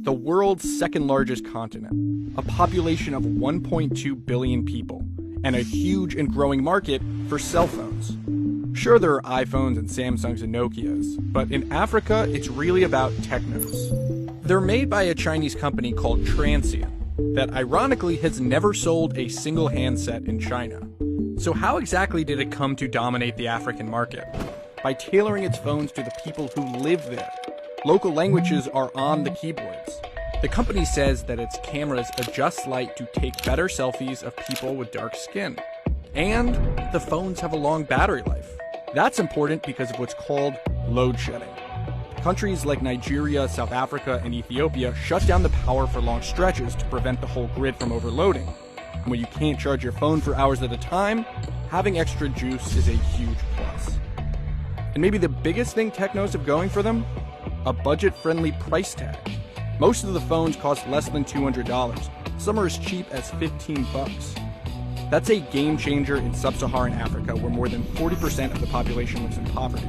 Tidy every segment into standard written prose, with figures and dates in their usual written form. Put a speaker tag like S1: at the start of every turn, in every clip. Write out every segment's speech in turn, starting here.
S1: the world's second largest continent, a population of 1.2 billion people, and a huge and growing market for cell phones. Sure, there are iPhones and Samsungs and Nokias, but in Africa, it's really about technos. They're made by a Chinese company called Transsion that ironically has never sold a single handset in China. So how exactly did it come to dominate the African market? By tailoring its phones to the people who live there. Local languages are on the keyboards. The company says that its cameras adjust light to take better selfies of people with dark skin. And the phones have a long battery life. That's important because of what's called load shedding. Countries like Nigeria, South Africa, and Ethiopia shut down the power for long stretches to prevent the whole grid from overloading. And when you can't charge your phone for hours at a time, having extra juice is a huge plus. And maybe the biggest thing technos have going for them? A budget-friendly price tag. Most of the phones cost less than $200. Some are as cheap as $15. That's a game changer in sub-Saharan Africa, where more than 40% of the population lives in poverty.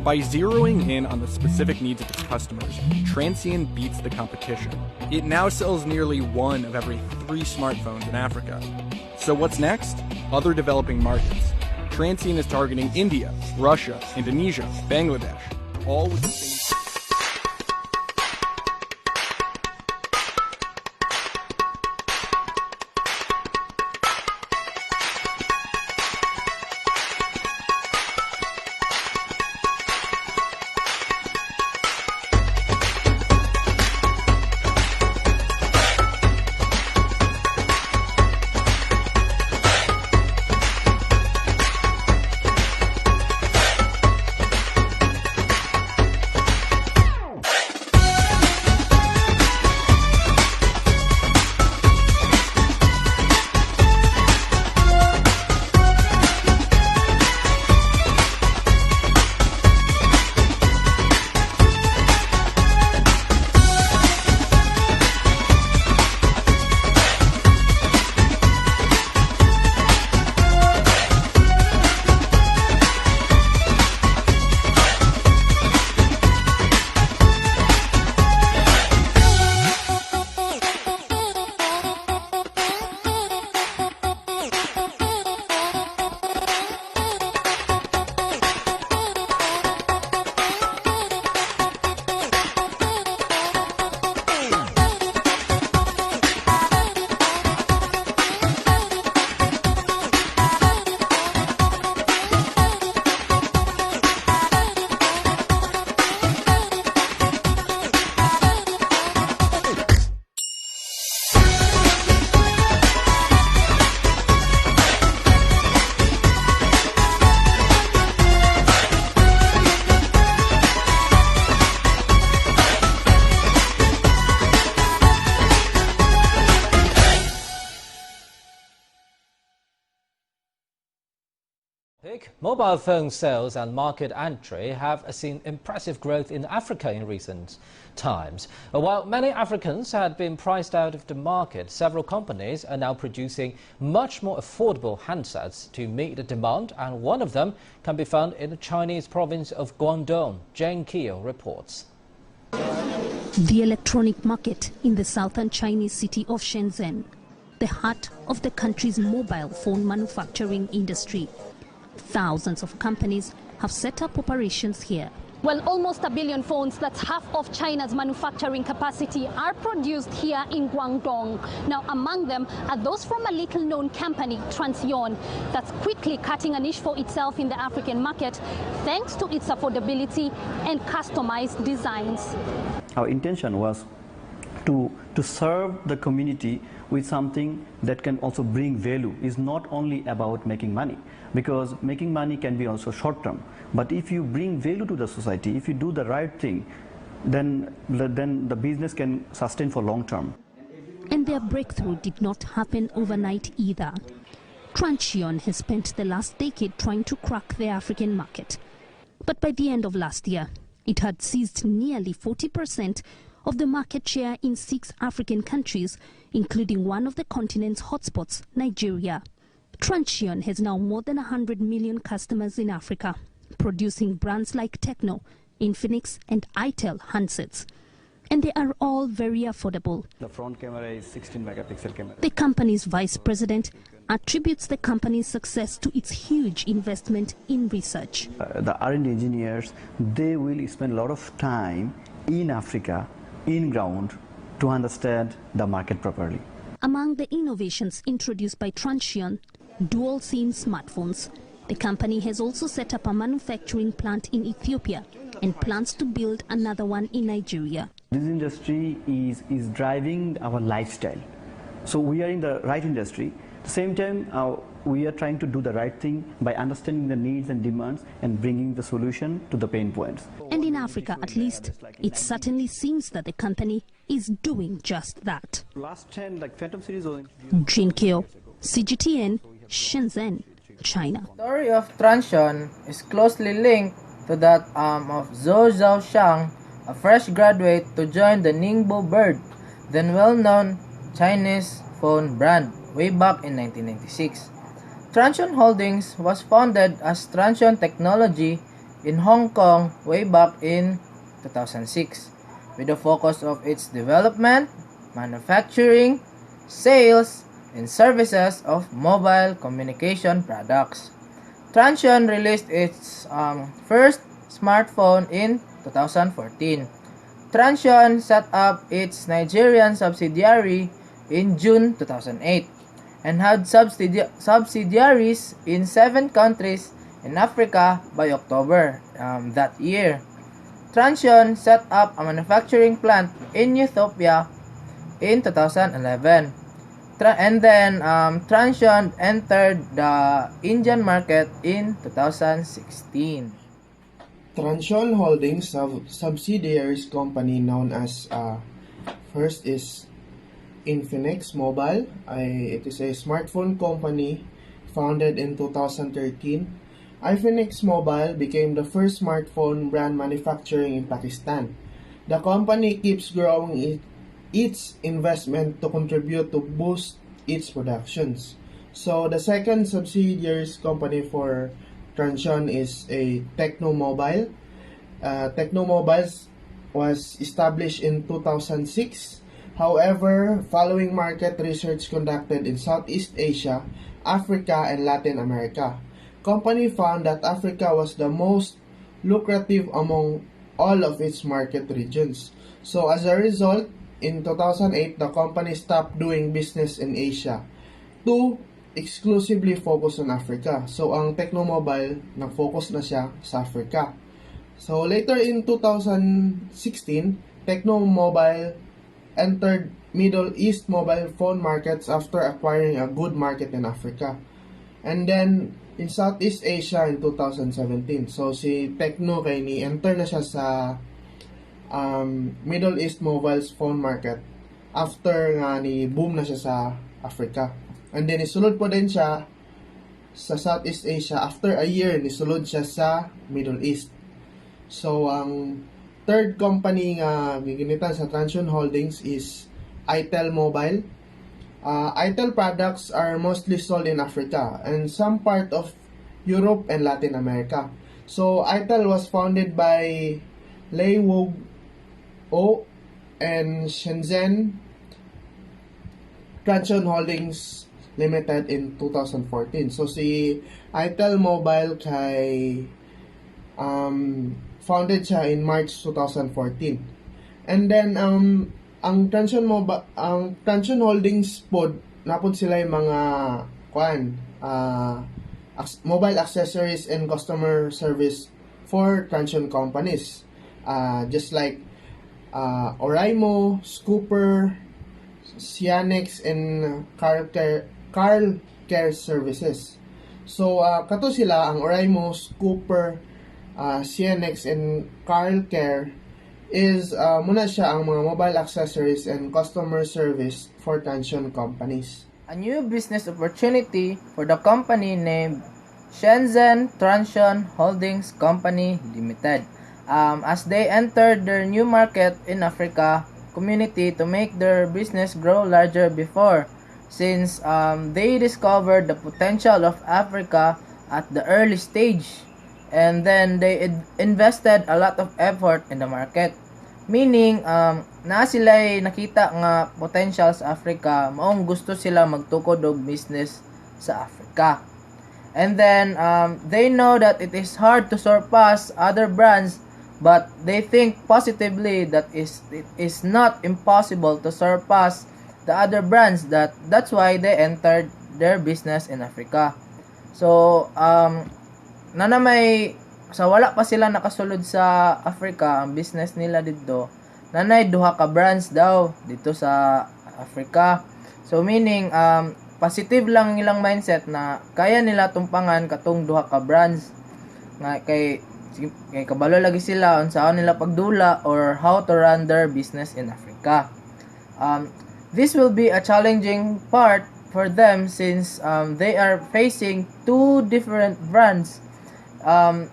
S1: By zeroing in on the specific needs of its customers, Transsion beats the competition. It now sells nearly 1 of every 3 smartphones in Africa. So what's next? Other developing markets. Transsion is targeting India, Russia, Indonesia, Bangladesh, all with the same...
S2: Mobile phone sales and market entry have seen impressive growth in Africa in recent times. While many Africans had been priced out of the market, several companies are now producing much more affordable handsets to meet the demand, and one of them can be found in the Chinese province of Guangdong. Jane Keo reports.
S3: The electronic market in the southern Chinese city of Shenzhen, the heart of the country's mobile phone manufacturing industry. Thousands of companies have set up operations here.
S4: Well, almost 1 billion phones, that's half of China's manufacturing capacity, are produced here in Guangdong. Now, among them are those from a little-known company, Transsion, that's quickly cutting a niche for itself in the African market thanks to its affordability and customized designs.
S5: Our intention was to serve the community with something that can also bring value. Is not only about making money, because making money can be also short term, but if you bring value to the society, if you do the right thing, then the business can sustain for long term.
S3: And their breakthrough did not happen overnight either. Transsion has spent the last decade trying to crack the African market, but by the end of last year it had seized nearly 40% of the market share in 6 African countries, including one of the continent's hotspots, Nigeria. Transsion has now more than 100 million customers in Africa, producing brands like Tecno, Infinix and Itel handsets. and they are all very affordable.
S5: The front camera is 16 megapixel camera.
S3: The company's vice president attributes the company's success to its huge investment in research.
S5: The R&D engineers, they will spend a lot of time in Africa, in ground, to understand the market properly.
S3: Among the innovations introduced by Transsion, dual SIM smartphones. The company has also set up a manufacturing plant in Ethiopia and plans to build another one in Nigeria.
S5: This industry is driving our lifestyle. So we are in the right industry. At the same time, we are trying to do the right thing by understanding the needs and demands and bringing the solution to the pain points.
S3: And in Africa, at least, it certainly seems that the company is doing just that.
S5: Last 10, like Phantom series was
S3: Jin Kyo, CGTN, Shenzhen, China.
S6: The story of Transsion is closely linked to that of Zhou Zhaoxiang, a fresh graduate to join the Ningbo Bird, then well-known Chinese phone brand, way back in 1996. Transsion Holdings was founded as Transsion Technology in Hong Kong way back in 2006, with the focus of its development, manufacturing, sales, and services of mobile communication products. Transsion released its first smartphone in 2014. Transsion set up its Nigerian subsidiary in June 2008 and had subsidiaries in 7 countries in Africa by October that year. Transsion set up a manufacturing plant in Ethiopia in 2011. And then Transsion entered the Indian market in 2016.
S7: Transsion Holdings subsidiaries company known as first is Infinix Mobile. It is a smartphone company founded in 2013. Infinix Mobile became the first smartphone brand manufacturing in Pakistan. The company keeps growing its investment to contribute to boost its productions. So the second subsidiaries company for Transsion is a Techno Mobile. Techno Mobile was established in 2006. However, following market research conducted in Southeast Asia, Africa, and Latin America, company found that Africa was the most lucrative among all of its market regions. So as a result, in 2008, the company stopped doing business in Asia to exclusively focus on Africa. So, ang Techno Mobile, nag-focus na siya sa Africa. So, later in 2016, Techno Mobile entered Middle East mobile phone markets after acquiring a good market in Africa. And then, in Southeast Asia in 2017. So, si Techno kay ni-enter na siya sa Middle East mobile phone market after nga ni boom na siya sa Africa. And then isulod po din siya sa Southeast Asia after a year nisulod siya sa Middle East. So ang third company nga giginitan sa Transsion Holdings is Itel Mobile. Itel products are mostly sold in Africa and some part of Europe and Latin America. So Itel was founded by Lei Wog and Shenzhen Transsion Holdings Limited in 2014. So si Itel Mobile kay founded siya in March 2014. And then ang Transsion Holdings pod napod sila yung mga mobile accessories and customer service for Transsion companies. Just like Oraimo, Scooper, Cianex, and Carl Care Services. So, kato sila, ang Oraimo, Scooper, Cianex, and Carl Care is muna siya ang mga mobile accessories and customer service for Transsion companies.
S6: A new business opportunity for the company named Shenzhen Transsion Holdings Company Limited. As they entered their new market in Africa community to make their business grow larger before, since they discovered the potential of Africa at the early stage, and then they invested a lot of effort in the market. Meaning, na sila'y nakita nga potential sa Africa, maong gusto sila magtukod og business sa Africa. And then, they know that it is hard to surpass other brands, but they think positively that it is not impossible to surpass the other brands. That's why they entered their business in Africa. So, nanamay sa wala pa sila nakasulod sa Africa, ang business nila dito, nanay duha ka brands daw dito sa Africa. So meaning, positive lang ilang mindset na kaya nila tumpangan katong duha ka brands nga kay kabalo lagi sila unsaon nila pagdula or how to run their business in Africa. This will be a challenging part for them since they are facing two different brands.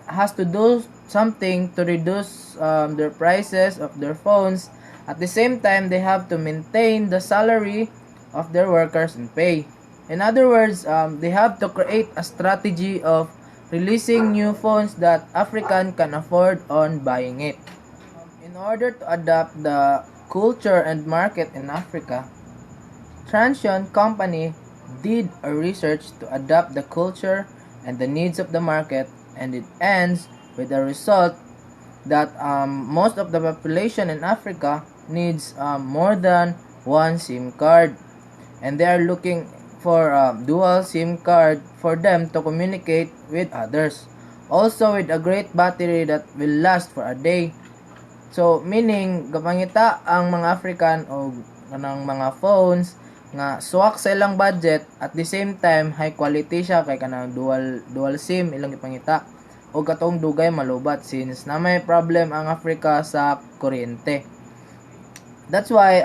S6: Has to do something to reduce their prices of their phones. At the same time, they have to maintain the salary of their workers and pay. In other words, they have to create a strategy of releasing new phones that African can afford on buying it. In order to adapt the culture and market in Africa, Transsion company did a research to adapt the culture and the needs of the market, and it ends with the result that most of the population in Africa needs more than one SIM card, and they are looking for dual SIM card for them to communicate with others, also with a great battery that will last for a day. So meaning gapangita ang mga African o kanang mga phones nga swak sa ilang budget, at the same time high quality siya kay kanang dual SIM ilang ipangita o katong dugay malubat since na may problem ang Africa sa kuryente. That's why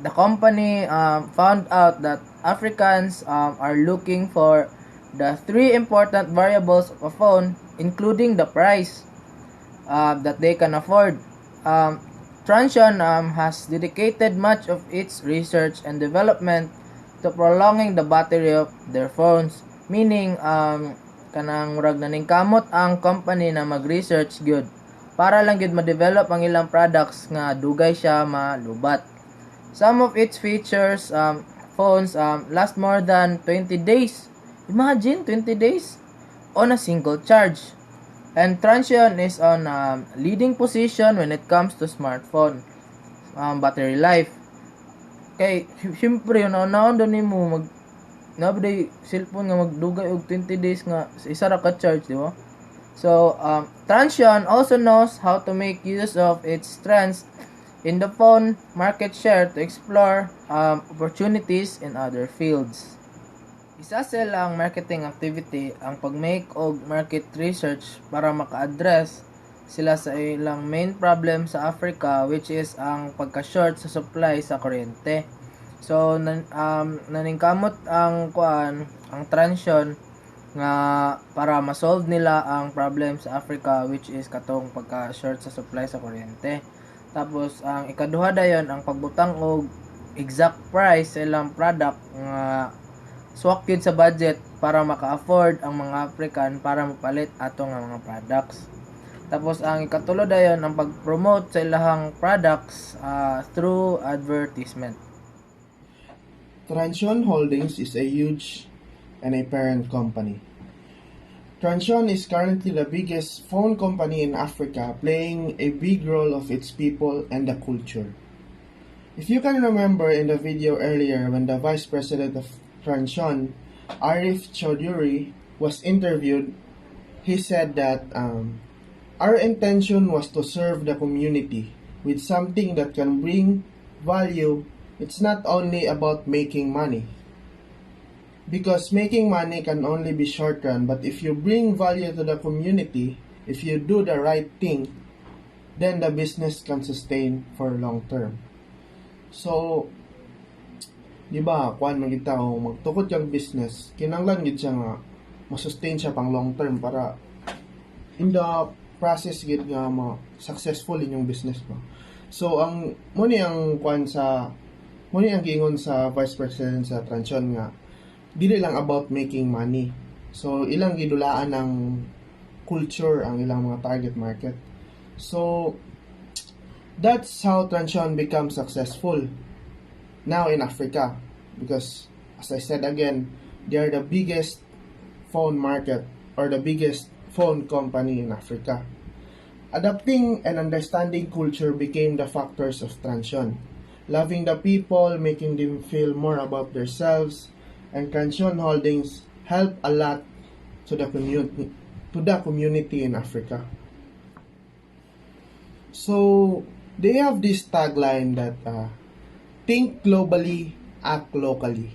S6: the company found out that Africans are looking for the three important variables of a phone, including the price that they can afford. Transsion has dedicated much of its research and development to prolonging the battery of their phones. Meaning, kanang murag naning kamot ang company na mag-research gyud para lang gyud ma-develop ang ilang products nga dugay siya malubat. Some of its features, phones last more than 20 days. Imagine 20 days on a single charge. And Transsion is on leading position when it comes to smartphone battery life. Kay syempre naon doon nimo mag nabaday cellphone nga magdugay og 20 days nga sa isa ra ka charge, di ba? So Transsion also knows how to make use of its strengths in the phone market share to explore opportunities in other fields. Isa silang marketing activity ang pag-make og market research para maka-address sila sa ilang main problem sa Africa, which is ang pagka-short sa supply sa kuryente. So naningkamot ang Transsion nga para ma-solve nila ang problem sa Africa, which is katong pagka-short sa supply sa kuryente. Tapos ang ikaduha dayon ang pagbutang og exact price sa ilang product nga swak yun sa budget para maka-afford ang mga African para mapalit ato nga mga products. Tapos ang ikatulo dayon ang pag-promote sa ilahang products through advertisement.
S7: Transsion Holdings is a huge and a parent company. Transsion is currently the biggest phone company in Africa, playing a big role of its people and the culture. If you can remember in the video earlier when the Vice President of Transsion, Arif Chaudhuri, was interviewed, he said that our intention was to serve the community with something that can bring value. It's not only about making money, because making money can only be short run, but if you bring value to the community, if you do the right thing, then the business can sustain for long term. So di ba, kuan man kita o magtukod yung business, kinanglan gid siya nga ma-sustain siya pang long term para in the process gid nga successful in yung business mo. So ang mo ni ang kuan sa mo ni ang gingon sa Vice President sa Transsion nga dili lang about making money. So ilang gidulaan ng culture ang ilang mga target market. So That's how Transsion becomes successful now in Africa, because as I said again, they are the biggest phone market or the biggest phone company in Africa. Adapting and understanding culture became the factors of Transsion. Loving the people, making them feel more about themselves, and Transsion Holdings help a lot to the community in Africa. So they have this tagline that think globally, act locally.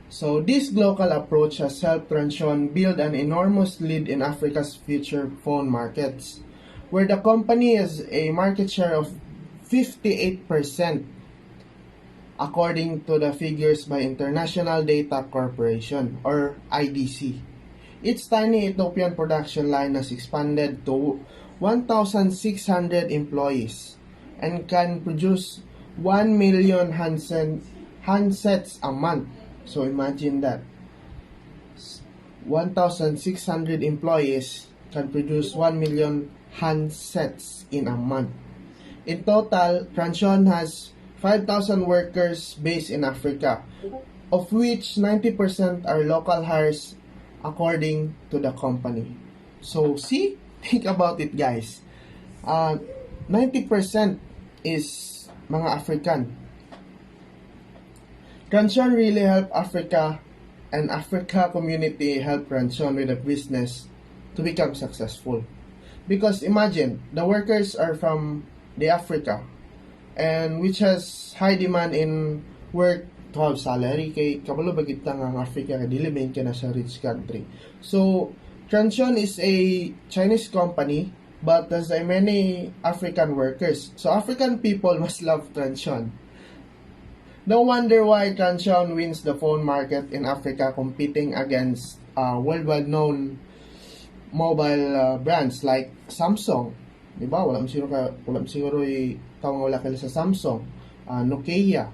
S7: So this global approach has helped Transsion build an enormous lead in Africa's future phone markets, where the company has a market share of 58%, according to the figures by International Data Corporation or IDC. Its tiny Ethiopian production line has expanded to 1,600 employees and can produce 1 million handsets a month. So imagine that. 1,600 employees can produce 1 million handsets in a month. In total, Transsion has 5,000 workers based in Africa, of which 90% are local hires according to the company. So see, think about it guys. 90% is mga African. Transsion really help Africa, and Africa community help Transsion with the business to become successful. Because imagine, the workers are from the Africa, and which has high demand in work to have salary, kay kabalo bagit ang Africa kay dili main ka na sa rich country. So Transsion is a Chinese company but has a many African workers. So African people must love Transsion. No wonder why Transsion wins the phone market in Africa, competing against worldwide known mobile brands like Samsung. Diba? Wala siguro tawang wala kayo sa Samsung, Nokia,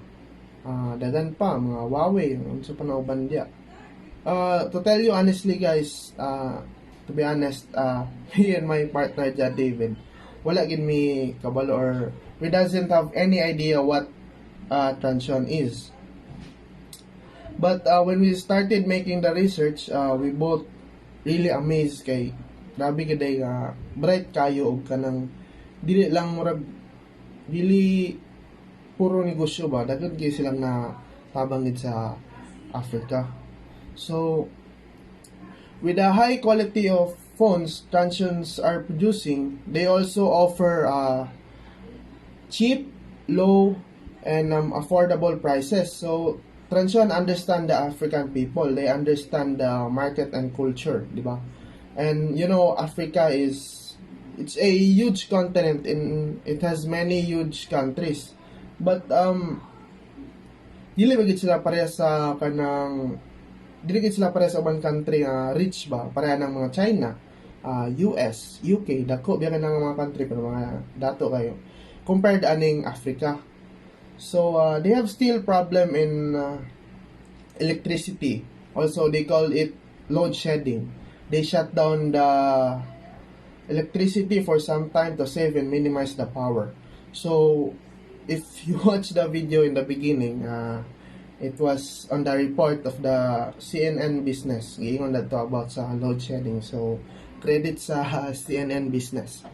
S7: dagan pa, mga Huawei, sa panauban dia. To tell you honestly guys, to be honest, me and my partner David, wala gin mi kabalo or we doesn't have any idea what Transsion is. But when we started making the research, we both really amazed kay grabe gaday bright kayo og kanang dili lang murag dili puro negosyo ba, dagan kay silang na tabangid sa Africa. So with the high quality of phones Transsions are producing, they also offer cheap, low, and affordable prices. So Transsion understand the African people, they understand the market and culture, di ba? And you know, Africa it's a huge continent, and it has many huge countries. But dili bagid sila pareha sa kanang dili gid sila pareha sa ubang country rich ba, pareha ng mga China, US, UK, dako biya ng mga country pero mga dato kayo compared aning Africa. So they have still problem in electricity. Also they call it load shedding. They shut down the electricity for some time to save and minimize the power. So if you watch the video in the beginning, it was on the report of the CNN business. Giingon na to about sa load shedding. So credit sa CNN business.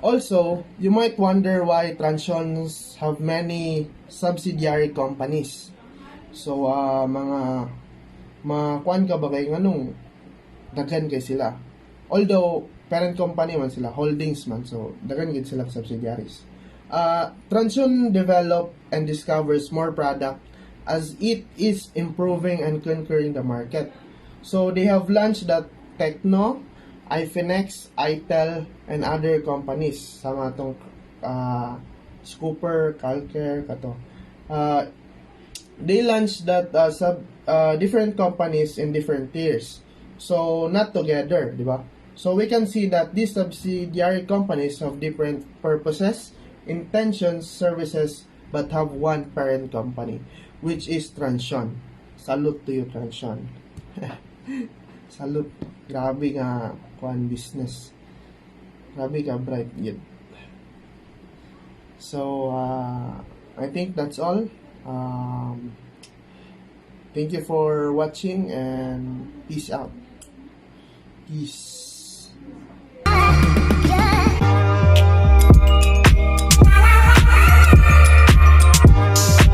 S7: Also, you might wonder why Transsions have many subsidiary companies. So, mga kuan ka ba kay nganong daghan kay sila. Although, parent company man sila, holdings man, so daghan gid sila subsidiaries. Transsion develop and discovers more product as it is improving and conquering the market. So, they have launched the Tecno, iFinex, Itel, and other companies sa mga tong Scooper, Calcare, kato. They launched that different companies in different tiers. So, not together, di ba? So, we can see that these subsidiary companies have different purposes, intentions, services, but have one parent company, which is Transsion. Salute to you, Transsion. Salute. Grabe nga kuan business. Grabe ka bright yun. So I think that's all. Thank you for watching and peace out. Peace.